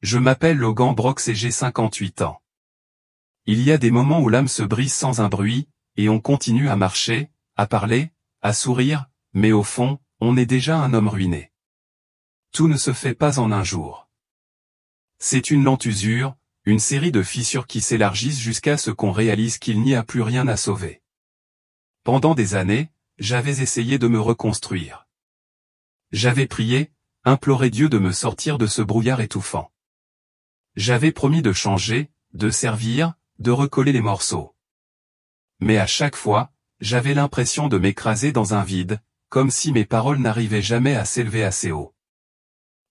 Je m'appelle Logan Brox et j'ai 58 ans. Il y a des moments où l'âme se brise sans un bruit, et on continue à marcher, à parler, à sourire, mais au fond, on est déjà un homme ruiné. Tout ne se fait pas en un jour. C'est une lente usure, une série de fissures qui s'élargissent jusqu'à ce qu'on réalise qu'il n'y a plus rien à sauver. Pendant des années, j'avais essayé de me reconstruire. J'avais prié, imploré Dieu de me sortir de ce brouillard étouffant. J'avais promis de changer, de servir, de recoller les morceaux. Mais à chaque fois, j'avais l'impression de m'écraser dans un vide, comme si mes paroles n'arrivaient jamais à s'élever assez haut.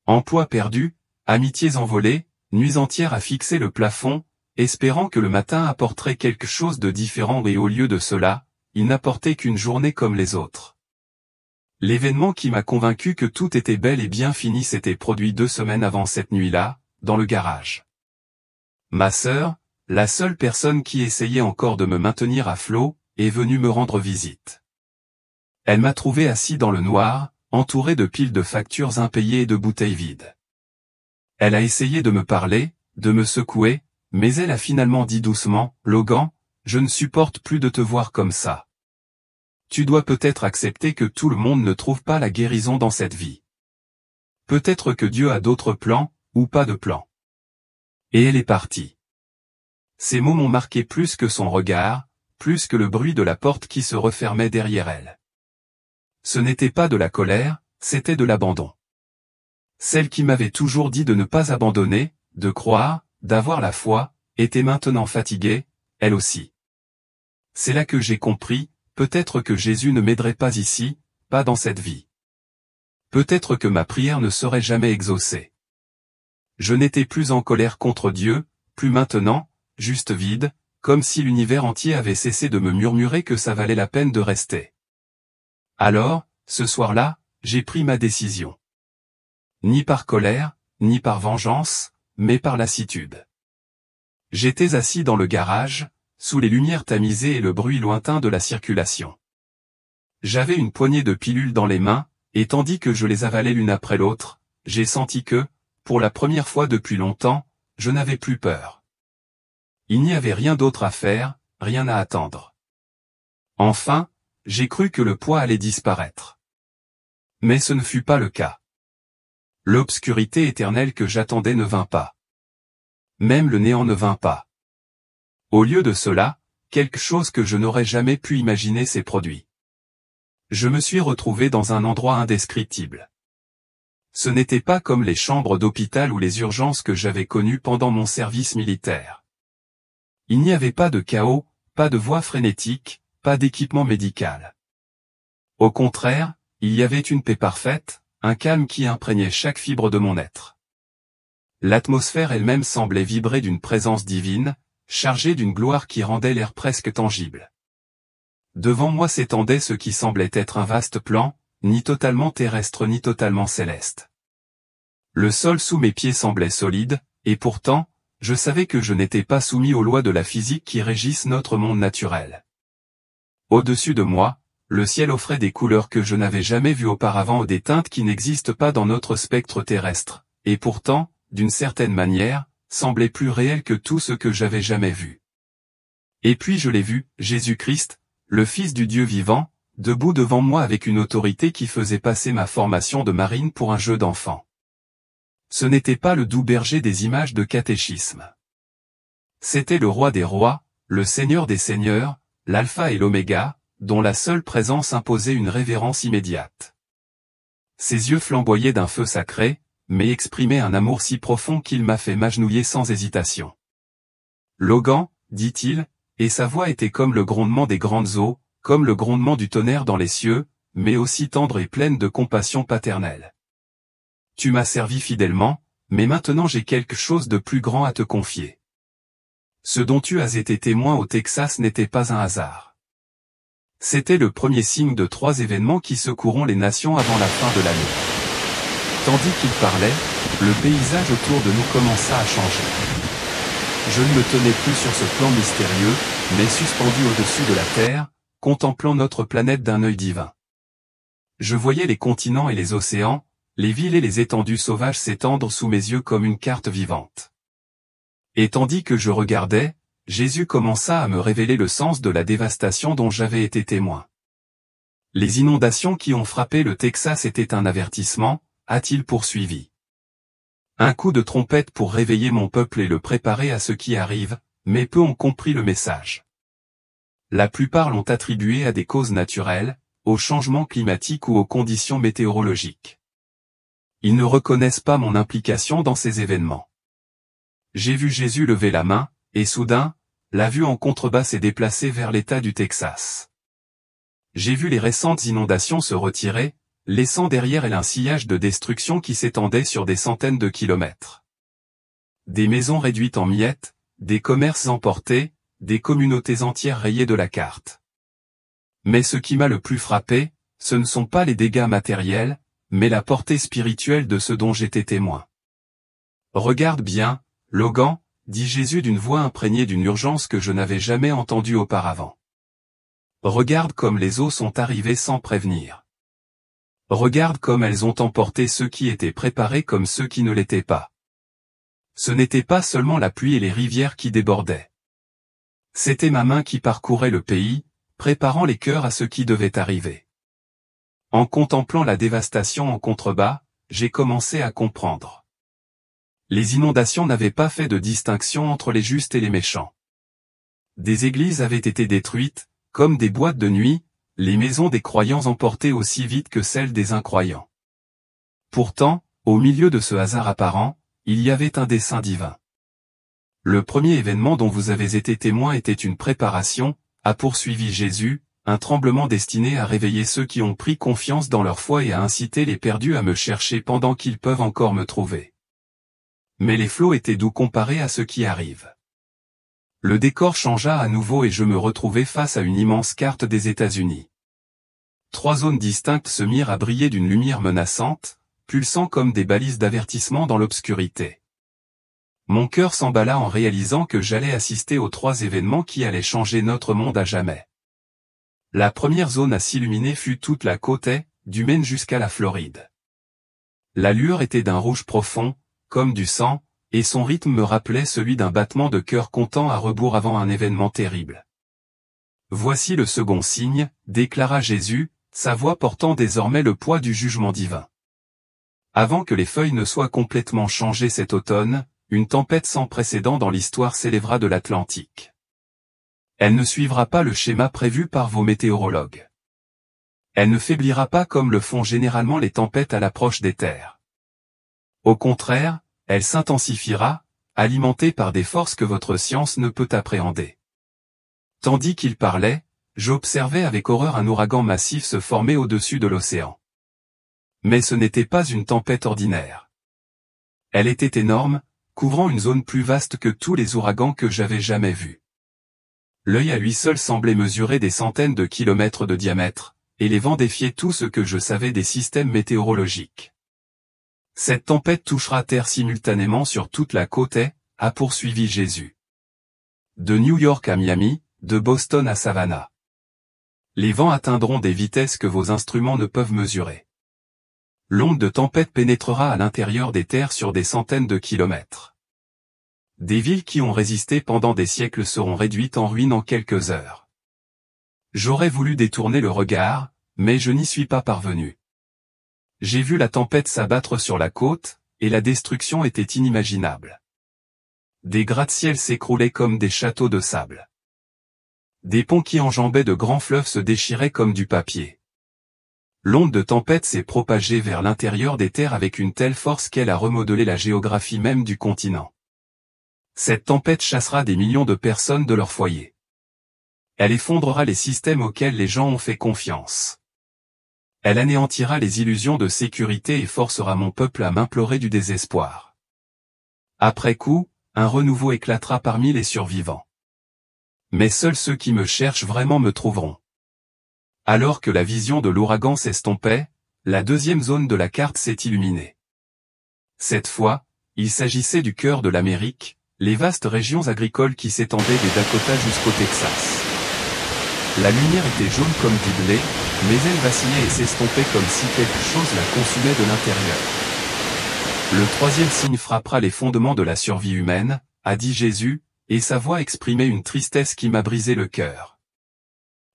Emplois perdus, amitiés envolées, nuits entières à fixer le plafond, espérant que le matin apporterait quelque chose de différent et au lieu de cela, il n'apportait qu'une journée comme les autres. L'événement qui m'a convaincu que tout était bel et bien fini s'était produit 2 semaines avant cette nuit-là, dans le garage. Ma sœur, la seule personne qui essayait encore de me maintenir à flot, est venue me rendre visite. Elle m'a trouvé assis dans le noir, entouré de piles de factures impayées et de bouteilles vides. Elle a essayé de me parler, de me secouer, mais elle a finalement dit doucement, « Logan, je ne supporte plus de te voir comme ça. Tu dois peut-être accepter que tout le monde ne trouve pas la guérison dans cette vie. Peut-être que Dieu a d'autres plans, ou pas de plans. » Et elle est partie. Ces mots m'ont marqué plus que son regard, plus que le bruit de la porte qui se refermait derrière elle. Ce n'était pas de la colère, c'était de l'abandon. Celle qui m'avait toujours dit de ne pas abandonner, de croire, d'avoir la foi, était maintenant fatiguée, elle aussi. C'est là que j'ai compris, peut-être que Jésus ne m'aiderait pas ici, pas dans cette vie. Peut-être que ma prière ne serait jamais exaucée. Je n'étais plus en colère contre Dieu, plus maintenant, juste vide, comme si l'univers entier avait cessé de me murmurer que ça valait la peine de rester. Alors, ce soir-là, j'ai pris ma décision. Ni par colère, ni par vengeance, mais par lassitude. J'étais assis dans le garage, sous les lumières tamisées et le bruit lointain de la circulation. J'avais une poignée de pilules dans les mains, et tandis que je les avalais l'une après l'autre, j'ai senti que, pour la première fois depuis longtemps, je n'avais plus peur. Il n'y avait rien d'autre à faire, rien à attendre. Enfin, j'ai cru que le poids allait disparaître. Mais ce ne fut pas le cas. L'obscurité éternelle que j'attendais ne vint pas. Même le néant ne vint pas. Au lieu de cela, quelque chose que je n'aurais jamais pu imaginer s'est produit. Je me suis retrouvé dans un endroit indescriptible. Ce n'était pas comme les chambres d'hôpital ou les urgences que j'avais connues pendant mon service militaire. Il n'y avait pas de chaos, pas de voix frénétique, pas d'équipement médical. Au contraire, il y avait une paix parfaite, un calme qui imprégnait chaque fibre de mon être. L'atmosphère elle-même semblait vibrer d'une présence divine, chargée d'une gloire qui rendait l'air presque tangible. Devant moi s'étendait ce qui semblait être un vaste plan, ni totalement terrestre ni totalement céleste. Le sol sous mes pieds semblait solide, et pourtant, je savais que je n'étais pas soumis aux lois de la physique qui régissent notre monde naturel. Au-dessus de moi, le ciel offrait des couleurs que je n'avais jamais vues auparavant ou des teintes qui n'existent pas dans notre spectre terrestre, et pourtant, d'une certaine manière, semblaient plus réelles que tout ce que j'avais jamais vu. Et puis je l'ai vu, Jésus-Christ, le Fils du Dieu vivant, debout devant moi avec une autorité qui faisait passer ma formation de marine pour un jeu d'enfant. Ce n'était pas le doux berger des images de catéchisme. C'était le roi des rois, le seigneur des seigneurs, l'alpha et l'oméga, dont la seule présence imposait une révérence immédiate. Ses yeux flamboyaient d'un feu sacré, mais exprimaient un amour si profond qu'il m'a fait m'agenouiller sans hésitation. « Logan, dit-il, et sa voix était comme le grondement des grandes eaux, comme le grondement du tonnerre dans les cieux, mais aussi tendre et pleine de compassion paternelle. Tu m'as servi fidèlement, mais maintenant j'ai quelque chose de plus grand à te confier. Ce dont tu as été témoin au Texas n'était pas un hasard. C'était le premier signe de 3 événements qui secourront les nations avant la fin de l'année. » Tandis qu'il parlait, le paysage autour de nous commença à changer. Je ne me tenais plus sur ce plan mystérieux, mais suspendu au-dessus de la terre, contemplant notre planète d'un œil divin. Je voyais les continents et les océans, les villes et les étendues sauvages s'étendre sous mes yeux comme une carte vivante. Et tandis que je regardais, Jésus commença à me révéler le sens de la dévastation dont j'avais été témoin. Les inondations qui ont frappé le Texas étaient un avertissement, a-t-il poursuivi. Un coup de trompette pour réveiller mon peuple et le préparer à ce qui arrive, mais peu ont compris le message. La plupart l'ont attribué à des causes naturelles, au changement climatique ou aux conditions météorologiques. Ils ne reconnaissent pas mon implication dans ces événements. J'ai vu Jésus lever la main, et soudain, la vue en contrebas s'est déplacée vers l'État du Texas. J'ai vu les récentes inondations se retirer, laissant derrière elles un sillage de destruction qui s'étendait sur des centaines de kilomètres. Des maisons réduites en miettes, des commerces emportés, des communautés entières rayées de la carte. Mais ce qui m'a le plus frappé, ce ne sont pas les dégâts matériels, mais la portée spirituelle de ce dont j'étais témoin. Regarde bien, Logan, dit Jésus d'une voix imprégnée d'une urgence que je n'avais jamais entendue auparavant. Regarde comme les eaux sont arrivées sans prévenir. Regarde comme elles ont emporté ceux qui étaient préparés comme ceux qui ne l'étaient pas. Ce n'était pas seulement la pluie et les rivières qui débordaient. C'était ma main qui parcourait le pays, préparant les cœurs à ce qui devait arriver. En contemplant la dévastation en contrebas, j'ai commencé à comprendre. Les inondations n'avaient pas fait de distinction entre les justes et les méchants. Des églises avaient été détruites, comme des boîtes de nuit, les maisons des croyants emportées aussi vite que celles des incroyants. Pourtant, au milieu de ce hasard apparent, il y avait un dessein divin. Le premier événement dont vous avez été témoin était une préparation, a poursuivi Jésus, un tremblement destiné à réveiller ceux qui ont pris confiance dans leur foi et à inciter les perdus à me chercher pendant qu'ils peuvent encore me trouver. Mais les flots étaient doux comparés à ce qui arrive. Le décor changea à nouveau et je me retrouvai face à une immense carte des États-Unis. 3 zones distinctes se mirent à briller d'une lumière menaçante, pulsant comme des balises d'avertissement dans l'obscurité. Mon cœur s'emballa en réalisant que j'allais assister aux 3 événements qui allaient changer notre monde à jamais. La première zone à s'illuminer fut toute la côte est, du Maine jusqu'à la Floride. La lueur était d'un rouge profond, comme du sang, et son rythme me rappelait celui d'un battement de cœur content à rebours avant un événement terrible. Voici le second signe, déclara Jésus, sa voix portant désormais le poids du jugement divin. Avant que les feuilles ne soient complètement changées cet automne, une tempête sans précédent dans l'histoire s'élèvera de l'Atlantique. Elle ne suivra pas le schéma prévu par vos météorologues. Elle ne faiblira pas comme le font généralement les tempêtes à l'approche des terres. Au contraire, elle s'intensifiera, alimentée par des forces que votre science ne peut appréhender. Tandis qu'il parlait, j'observais avec horreur un ouragan massif se former au-dessus de l'océan. Mais ce n'était pas une tempête ordinaire. Elle était énorme, couvrant une zone plus vaste que tous les ouragans que j'avais jamais vus. L'œil à lui seul semblait mesurer des centaines de kilomètres de diamètre, et les vents défiaient tout ce que je savais des systèmes météorologiques. Cette tempête touchera terre simultanément sur toute la côte est, a poursuivi Jésus. De New York à Miami, de Boston à Savannah. Les vents atteindront des vitesses que vos instruments ne peuvent mesurer. L'onde de tempête pénétrera à l'intérieur des terres sur des centaines de kilomètres. Des villes qui ont résisté pendant des siècles seront réduites en ruines en quelques heures. J'aurais voulu détourner le regard, mais je n'y suis pas parvenu. J'ai vu la tempête s'abattre sur la côte, et la destruction était inimaginable. Des gratte-ciels s'écroulaient comme des châteaux de sable. Des ponts qui enjambaient de grands fleuves se déchiraient comme du papier. L'onde de tempête s'est propagée vers l'intérieur des terres avec une telle force qu'elle a remodelé la géographie même du continent. Cette tempête chassera des millions de personnes de leur foyer. Elle effondrera les systèmes auxquels les gens ont fait confiance. Elle anéantira les illusions de sécurité et forcera mon peuple à m'implorer du désespoir. Après coup, un renouveau éclatera parmi les survivants. Mais seuls ceux qui me cherchent vraiment me trouveront. Alors que la vision de l'ouragan s'estompait, la deuxième zone de la carte s'est illuminée. Cette fois, il s'agissait du cœur de l'Amérique, les vastes régions agricoles qui s'étendaient des Dakota jusqu'au Texas. La lumière était jaune comme du blé, mais elle vacillait et s'estompait comme si quelque chose la consumait de l'intérieur. Le troisième signe frappera les fondements de la survie humaine, a dit Jésus, et sa voix exprimait une tristesse qui m'a brisé le cœur.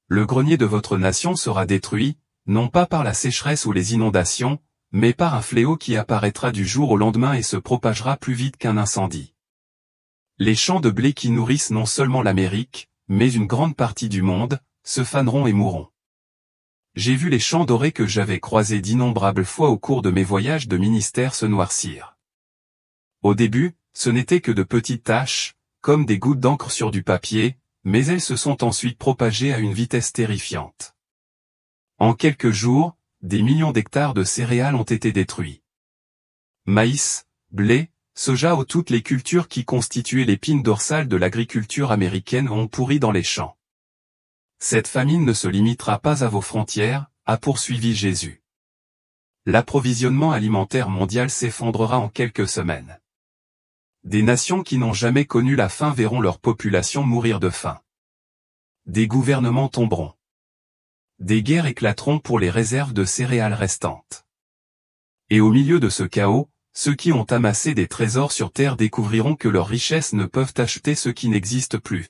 Le grenier de votre nation sera détruit, non pas par la sécheresse ou les inondations, mais par un fléau qui apparaîtra du jour au lendemain et se propagera plus vite qu'un incendie. Les champs de blé qui nourrissent non seulement l'Amérique, mais une grande partie du monde, se faneront et mourront. J'ai vu les champs dorés que j'avais croisés d'innombrables fois au cours de mes voyages de ministère se noircir. Au début, ce n'était que de petites taches, comme des gouttes d'encre sur du papier, mais elles se sont ensuite propagées à une vitesse terrifiante. En quelques jours, des millions d'hectares de céréales ont été détruits. Maïs, blé, soja ou toutes les cultures qui constituaient l'épine dorsale de l'agriculture américaine ont pourri dans les champs. Cette famine ne se limitera pas à vos frontières, a poursuivi Jésus. L'approvisionnement alimentaire mondial s'effondrera en quelques semaines. Des nations qui n'ont jamais connu la faim verront leur population mourir de faim. Des gouvernements tomberont. Des guerres éclateront pour les réserves de céréales restantes. Et au milieu de ce chaos, ceux qui ont amassé des trésors sur terre découvriront que leurs richesses ne peuvent acheter ce qui n'existe plus.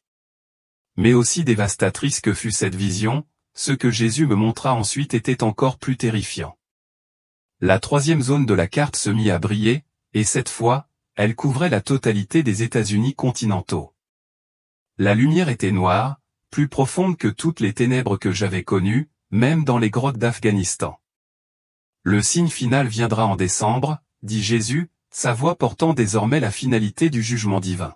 Mais aussi dévastatrice que fut cette vision, ce que Jésus me montra ensuite était encore plus terrifiant. La troisième zone de la carte se mit à briller, et cette fois, elle couvrait la totalité des États-Unis continentaux. La lumière était noire, plus profonde que toutes les ténèbres que j'avais connues, même dans les grottes d'Afghanistan. Le signe final viendra en décembre, dit Jésus, sa voix portant désormais la finalité du jugement divin.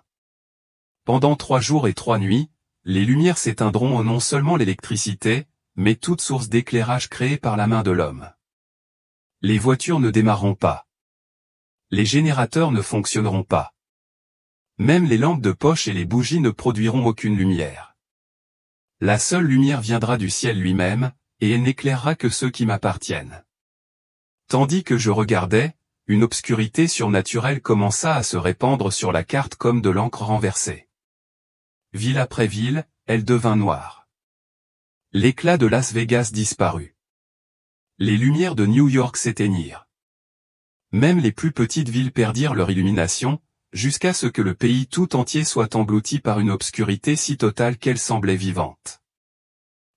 Pendant 3 jours et 3 nuits, les lumières s'éteindront non seulement l'électricité, mais toute source d'éclairage créée par la main de l'homme. Les voitures ne démarreront pas. Les générateurs ne fonctionneront pas. Même les lampes de poche et les bougies ne produiront aucune lumière. La seule lumière viendra du ciel lui-même, et elle n'éclairera que ceux qui m'appartiennent. Tandis que je regardais, une obscurité surnaturelle commença à se répandre sur la carte comme de l'encre renversée. Ville après ville, elle devint noire. L'éclat de Las Vegas disparut. Les lumières de New York s'éteignirent. Même les plus petites villes perdirent leur illumination, jusqu'à ce que le pays tout entier soit englouti par une obscurité si totale qu'elle semblait vivante.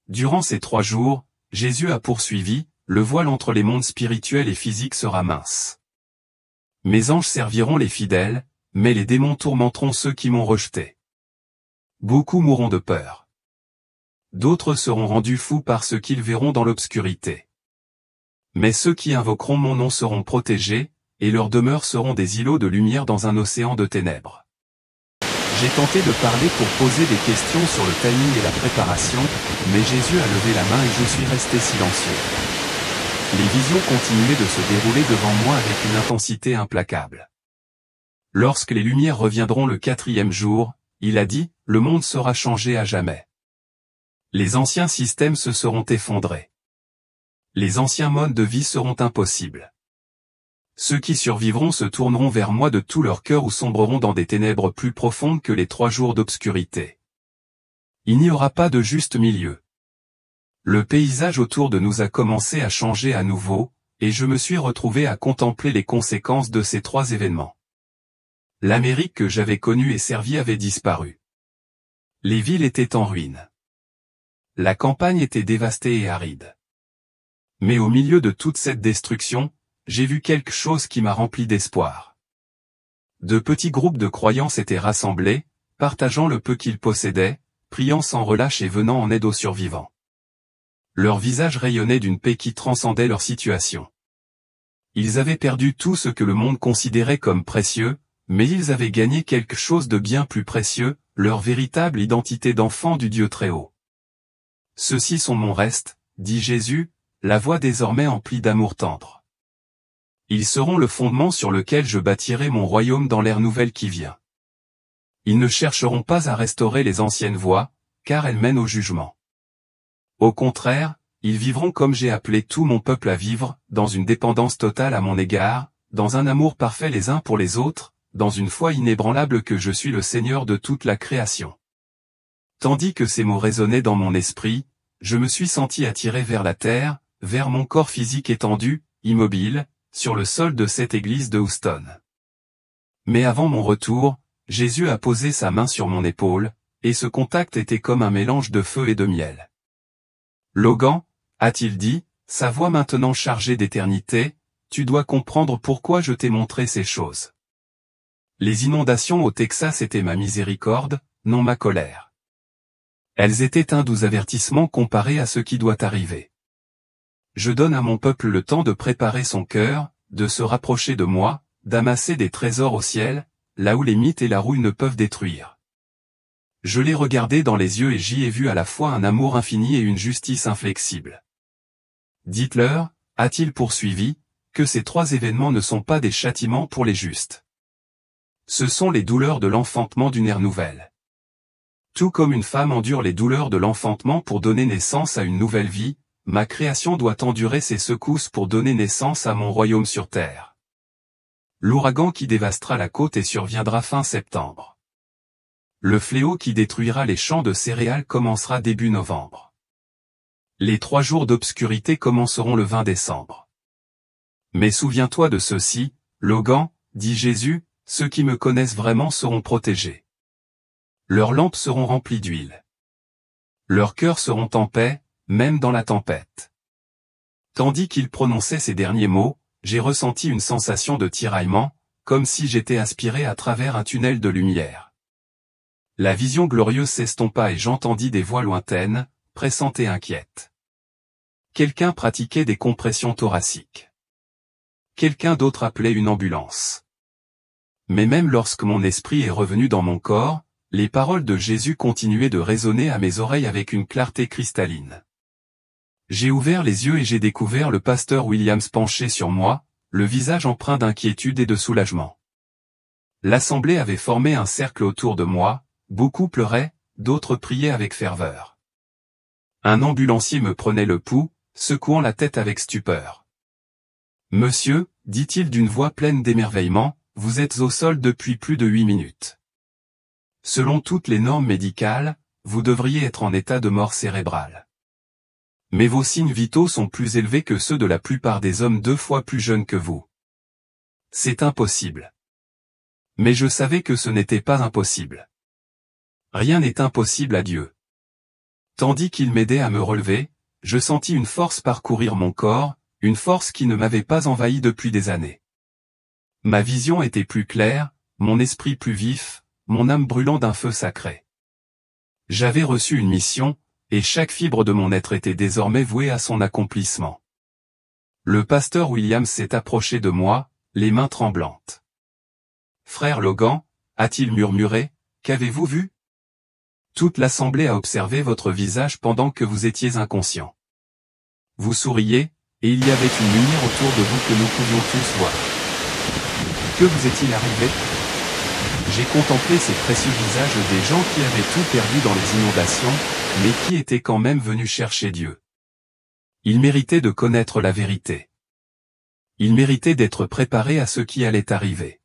Durant ces 3 jours, Jésus a poursuivi, le voile entre les mondes spirituels et physiques sera mince. Mes anges serviront les fidèles, mais les démons tourmenteront ceux qui m'ont rejeté. Beaucoup mourront de peur. D'autres seront rendus fous par ce qu'ils verront dans l'obscurité. Mais ceux qui invoqueront mon nom seront protégés, et leurs demeures seront des îlots de lumière dans un océan de ténèbres. J'ai tenté de parler pour poser des questions sur le timing et la préparation, mais Jésus a levé la main et je suis resté silencieux. Les visions continuaient de se dérouler devant moi avec une intensité implacable. Lorsque les lumières reviendront le 4e jour, il a dit, le monde sera changé à jamais. Les anciens systèmes se seront effondrés. Les anciens modes de vie seront impossibles. Ceux qui survivront se tourneront vers moi de tout leur cœur ou sombreront dans des ténèbres plus profondes que les 3 jours d'obscurité. Il n'y aura pas de juste milieu. Le paysage autour de nous a commencé à changer à nouveau, et je me suis retrouvé à contempler les conséquences de ces 3 événements. L'Amérique que j'avais connue et servie avait disparu. Les villes étaient en ruine. La campagne était dévastée et aride. Mais au milieu de toute cette destruction, j'ai vu quelque chose qui m'a rempli d'espoir. De petits groupes de croyants s'étaient rassemblés, partageant le peu qu'ils possédaient, priant sans relâche et venant en aide aux survivants. Leurs visages rayonnaient d'une paix qui transcendait leur situation. Ils avaient perdu tout ce que le monde considérait comme précieux, mais ils avaient gagné quelque chose de bien plus précieux, leur véritable identité d'enfant du Dieu Très-Haut. Ceux-ci sont mon reste, dit Jésus, la voix désormais emplie d'amour tendre. Ils seront le fondement sur lequel je bâtirai mon royaume dans l'ère nouvelle qui vient. Ils ne chercheront pas à restaurer les anciennes voies, car elles mènent au jugement. Au contraire, ils vivront comme j'ai appelé tout mon peuple à vivre, dans une dépendance totale à mon égard, dans un amour parfait les uns pour les autres, dans une foi inébranlable que je suis le Seigneur de toute la création. Tandis que ces mots résonnaient dans mon esprit, je me suis senti attiré vers la terre, vers mon corps physique étendu, immobile, sur le sol de cette église de Houston. Mais avant mon retour, Jésus a posé sa main sur mon épaule, et ce contact était comme un mélange de feu et de miel. Logan, a-t-il dit, sa voix maintenant chargée d'éternité, tu dois comprendre pourquoi je t'ai montré ces choses. Les inondations au Texas étaient ma miséricorde, non ma colère. Elles étaient un doux avertissement comparé à ce qui doit arriver. Je donne à mon peuple le temps de préparer son cœur, de se rapprocher de moi, d'amasser des trésors au ciel, là où les mythes et la rouille ne peuvent détruire. Je l'ai regardé dans les yeux et j'y ai vu à la fois un amour infini et une justice inflexible. Dites-leur, a-t-il poursuivi, que ces trois événements ne sont pas des châtiments pour les justes. Ce sont les douleurs de l'enfantement d'une ère nouvelle. Tout comme une femme endure les douleurs de l'enfantement pour donner naissance à une nouvelle vie, ma création doit endurer ces secousses pour donner naissance à mon royaume sur terre. L'ouragan qui dévastera la côte et surviendra fin septembre. Le fléau qui détruira les champs de céréales commencera début novembre. Les 3 jours d'obscurité commenceront le 20 décembre. Mais souviens-toi de ceci, Logan, dit Jésus, ceux qui me connaissent vraiment seront protégés. Leurs lampes seront remplies d'huile. Leurs cœurs seront en paix, même dans la tempête. Tandis qu'il prononçait ces derniers mots, j'ai ressenti une sensation de tiraillement, comme si j'étais aspiré à travers un tunnel de lumière. La vision glorieuse s'estompa et j'entendis des voix lointaines, pressantes et inquiètes. Quelqu'un pratiquait des compressions thoraciques. Quelqu'un d'autre appelait une ambulance. Mais même lorsque mon esprit est revenu dans mon corps, les paroles de Jésus continuaient de résonner à mes oreilles avec une clarté cristalline. J'ai ouvert les yeux et j'ai découvert le pasteur Williams penché sur moi, le visage empreint d'inquiétude et de soulagement. L'assemblée avait formé un cercle autour de moi, beaucoup pleuraient, d'autres priaient avec ferveur. Un ambulancier me prenait le pouls, secouant la tête avec stupeur. « Monsieur, dit-il d'une voix pleine d'émerveillement, vous êtes au sol depuis plus de 8 minutes. Selon toutes les normes médicales, vous devriez être en état de mort cérébrale. Mais vos signes vitaux sont plus élevés que ceux de la plupart des hommes 2 fois plus jeunes que vous. C'est impossible. » Mais je savais que ce n'était pas impossible. Rien n'est impossible à Dieu. Tandis qu'il m'aidait à me relever, je sentis une force parcourir mon corps, une force qui ne m'avait pas envahi depuis des années. Ma vision était plus claire, mon esprit plus vif, mon âme brûlant d'un feu sacré. J'avais reçu une mission, et chaque fibre de mon être était désormais vouée à son accomplissement. Le pasteur Williams s'est approché de moi, les mains tremblantes. « Frère Logan, a-t-il murmuré, qu'avez-vous vu ? Toute l'assemblée a observé votre visage pendant que vous étiez inconscient. Vous souriez, et il y avait une lumière autour de vous que nous pouvions tous voir. Que vous est-il arrivé ? J'ai contemplé ces précieux visages des gens qui avaient tout perdu dans les inondations, mais qui étaient quand même venus chercher Dieu. Ils méritaient de connaître la vérité. Ils méritaient d'être préparés à ce qui allait arriver.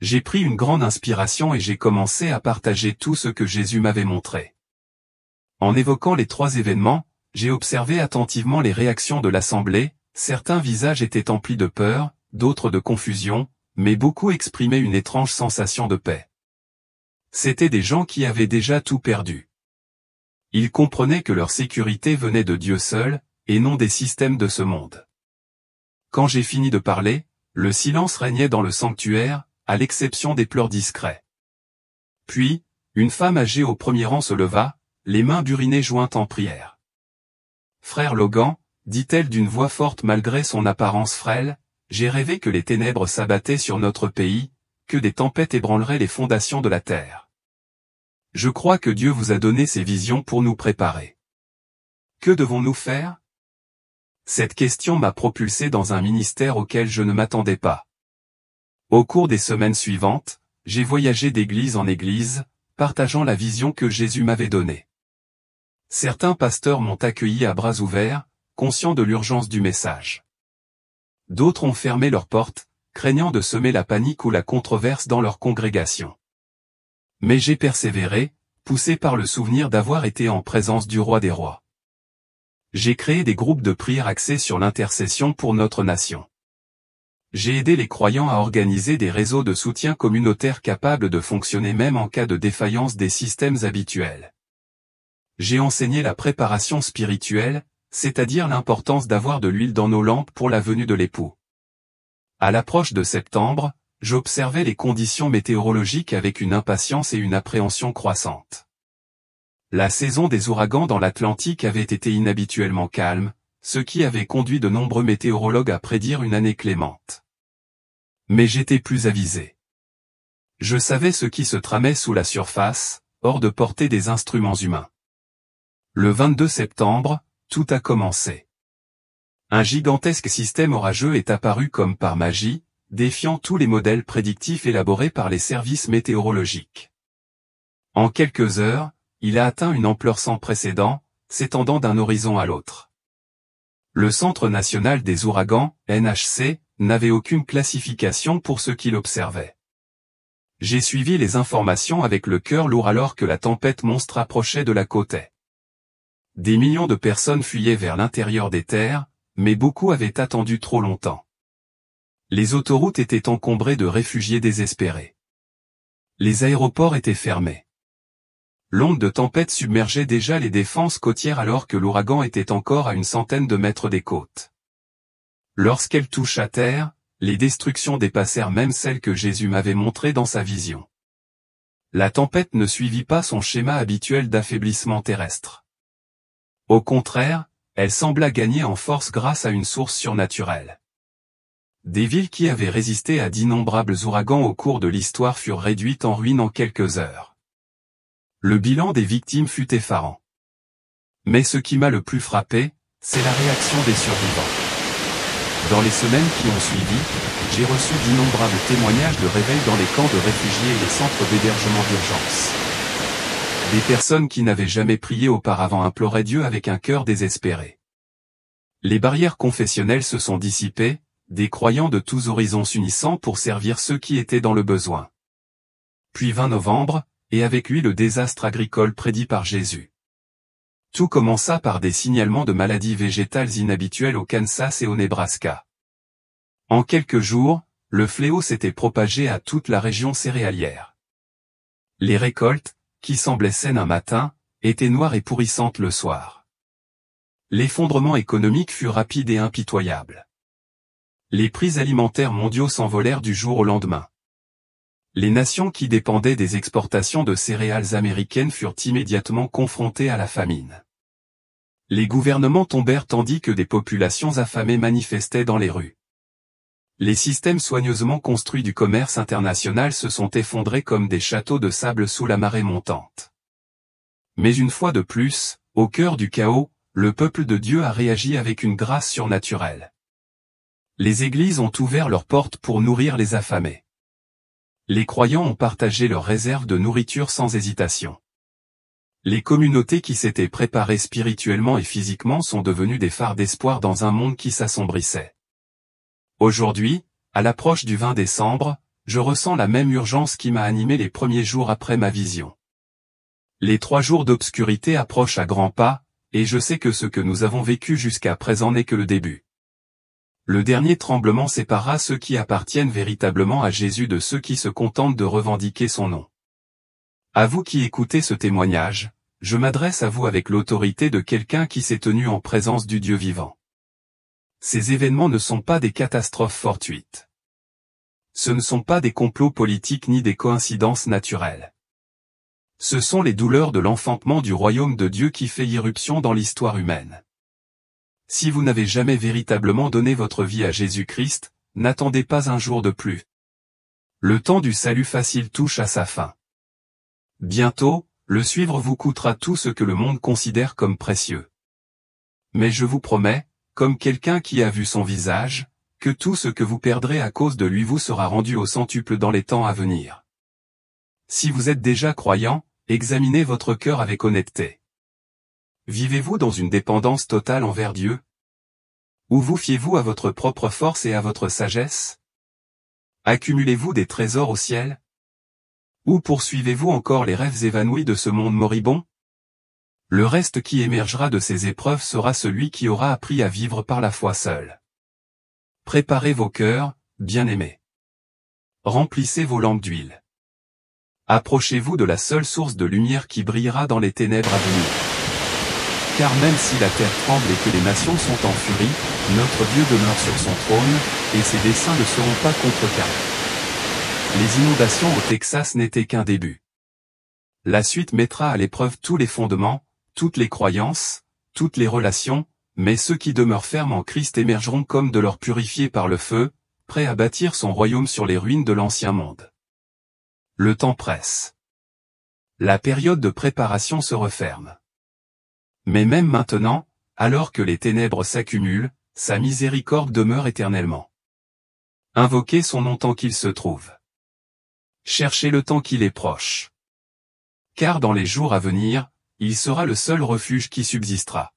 J'ai pris une grande inspiration et j'ai commencé à partager tout ce que Jésus m'avait montré. En évoquant les 3 événements, j'ai observé attentivement les réactions de l'assemblée, certains visages étaient emplis de peur, d'autres de confusion, mais beaucoup exprimaient une étrange sensation de paix. C'étaient des gens qui avaient déjà tout perdu. Ils comprenaient que leur sécurité venait de Dieu seul, et non des systèmes de ce monde. Quand j'ai fini de parler, le silence régnait dans le sanctuaire, à l'exception des pleurs discrets. Puis, une femme âgée au premier rang se leva, les mains burinées jointes en prière. « Frère Logan, dit-elle d'une voix forte malgré son apparence frêle, j'ai rêvé que les ténèbres s'abattaient sur notre pays, que des tempêtes ébranleraient les fondations de la terre. Je crois que Dieu vous a donné ces visions pour nous préparer. Que devons-nous faire ? » Cette question m'a propulsé dans un ministère auquel je ne m'attendais pas. Au cours des semaines suivantes, j'ai voyagé d'église en église, partageant la vision que Jésus m'avait donnée. Certains pasteurs m'ont accueilli à bras ouverts, conscients de l'urgence du message. D'autres ont fermé leurs portes, craignant de semer la panique ou la controverse dans leur congrégation. Mais j'ai persévéré, poussé par le souvenir d'avoir été en présence du roi des rois. J'ai créé des groupes de prière axés sur l'intercession pour notre nation. J'ai aidé les croyants à organiser des réseaux de soutien communautaires capables de fonctionner même en cas de défaillance des systèmes habituels. J'ai enseigné la préparation spirituelle, c'est-à-dire l'importance d'avoir de l'huile dans nos lampes pour la venue de l'époux. À l'approche de septembre, j'observais les conditions météorologiques avec une impatience et une appréhension croissantes. La saison des ouragans dans l'Atlantique avait été inhabituellement calme, ce qui avait conduit de nombreux météorologues à prédire une année clémente. Mais j'étais plus avisé. Je savais ce qui se tramait sous la surface, hors de portée des instruments humains. Le 22 septembre, tout a commencé. Un gigantesque système orageux est apparu comme par magie, défiant tous les modèles prédictifs élaborés par les services météorologiques. En quelques heures, il a atteint une ampleur sans précédent, s'étendant d'un horizon à l'autre. Le Centre national des ouragans, NHC, n'avait aucune classification pour ceux qui l'observaient. J'ai suivi les informations avec le cœur lourd alors que la tempête monstre approchait de la côte est. Des millions de personnes fuyaient vers l'intérieur des terres, mais beaucoup avaient attendu trop longtemps. Les autoroutes étaient encombrées de réfugiés désespérés. Les aéroports étaient fermés. L'onde de tempête submergeait déjà les défenses côtières alors que l'ouragan était encore à une centaine de mètres des côtes. Lorsqu'elle toucha terre, les destructions dépassèrent même celles que Jésus m'avait montrées dans sa vision. La tempête ne suivit pas son schéma habituel d'affaiblissement terrestre. Au contraire, elle sembla gagner en force grâce à une source surnaturelle. Des villes qui avaient résisté à d'innombrables ouragans au cours de l'histoire furent réduites en ruines en quelques heures. Le bilan des victimes fut effarant. Mais ce qui m'a le plus frappé, c'est la réaction des survivants. Dans les semaines qui ont suivi, j'ai reçu d'innombrables témoignages de réveil dans les camps de réfugiés et les centres d'hébergement d'urgence. Des personnes qui n'avaient jamais prié auparavant imploraient Dieu avec un cœur désespéré. Les barrières confessionnelles se sont dissipées, des croyants de tous horizons s'unissant pour servir ceux qui étaient dans le besoin. Puis 20 novembre, et avec lui le désastre agricole prédit par Jésus. Tout commença par des signalements de maladies végétales inhabituelles au Kansas et au Nebraska. En quelques jours, le fléau s'était propagé à toute la région céréalière. Les récoltes, qui semblaient saines un matin, étaient noires et pourrissantes le soir. L'effondrement économique fut rapide et impitoyable. Les prix alimentaires mondiaux s'envolèrent du jour au lendemain. Les nations qui dépendaient des exportations de céréales américaines furent immédiatement confrontées à la famine. Les gouvernements tombèrent tandis que des populations affamées manifestaient dans les rues. Les systèmes soigneusement construits du commerce international se sont effondrés comme des châteaux de sable sous la marée montante. Mais une fois de plus, au cœur du chaos, le peuple de Dieu a réagi avec une grâce surnaturelle. Les églises ont ouvert leurs portes pour nourrir les affamés. Les croyants ont partagé leurs réserves de nourriture sans hésitation. Les communautés qui s'étaient préparées spirituellement et physiquement sont devenues des phares d'espoir dans un monde qui s'assombrissait. Aujourd'hui, à l'approche du 20 décembre, je ressens la même urgence qui m'a animé les premiers jours après ma vision. Les 3 jours d'obscurité approchent à grands pas, et je sais que ce que nous avons vécu jusqu'à présent n'est que le début. Le dernier tremblement séparera ceux qui appartiennent véritablement à Jésus de ceux qui se contentent de revendiquer son nom. À vous qui écoutez ce témoignage, je m'adresse à vous avec l'autorité de quelqu'un qui s'est tenu en présence du Dieu vivant. Ces événements ne sont pas des catastrophes fortuites. Ce ne sont pas des complots politiques ni des coïncidences naturelles. Ce sont les douleurs de l'enfantement du royaume de Dieu qui fait irruption dans l'histoire humaine. Si vous n'avez jamais véritablement donné votre vie à Jésus-Christ, n'attendez pas un jour de plus. Le temps du salut facile touche à sa fin. Bientôt, le suivre vous coûtera tout ce que le monde considère comme précieux. Mais je vous promets, comme quelqu'un qui a vu son visage, que tout ce que vous perdrez à cause de lui vous sera rendu au centuple dans les temps à venir. Si vous êtes déjà croyant, examinez votre cœur avec honnêteté. Vivez-vous dans une dépendance totale envers Dieu? Ou vous fiez-vous à votre propre force et à votre sagesse? Accumulez-vous des trésors au ciel? Ou poursuivez-vous encore les rêves évanouis de ce monde moribond? Le reste qui émergera de ces épreuves sera celui qui aura appris à vivre par la foi seul. Préparez vos cœurs, bien-aimés. Remplissez vos lampes d'huile. Approchez-vous de la seule source de lumière qui brillera dans les ténèbres à venir. Car même si la terre tremble et que les nations sont en furie, notre Dieu demeure sur son trône, et ses desseins ne seront pas contrecarrés. Les inondations au Texas n'étaient qu'un début. La suite mettra à l'épreuve tous les fondements, toutes les croyances, toutes les relations, mais ceux qui demeurent fermes en Christ émergeront comme de l'or purifié par le feu, prêts à bâtir son royaume sur les ruines de l'ancien monde. Le temps presse. La période de préparation se referme. Mais même maintenant, alors que les ténèbres s'accumulent, sa miséricorde demeure éternellement. Invoquez son nom tant qu'il se trouve. Cherchez le temps qu'il est proche. Car dans les jours à venir, il sera le seul refuge qui subsistera.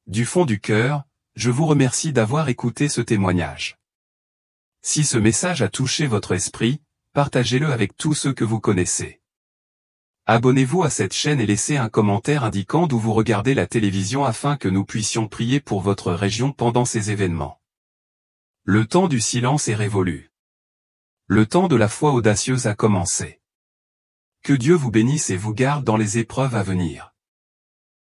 Du fond du cœur, je vous remercie d'avoir écouté ce témoignage. Si ce message a touché votre esprit, partagez-le avec tous ceux que vous connaissez. Abonnez-vous à cette chaîne et laissez un commentaire indiquant d'où vous regardez la télévision afin que nous puissions prier pour votre région pendant ces événements. Le temps du silence est révolu. Le temps de la foi audacieuse a commencé. Que Dieu vous bénisse et vous garde dans les épreuves à venir.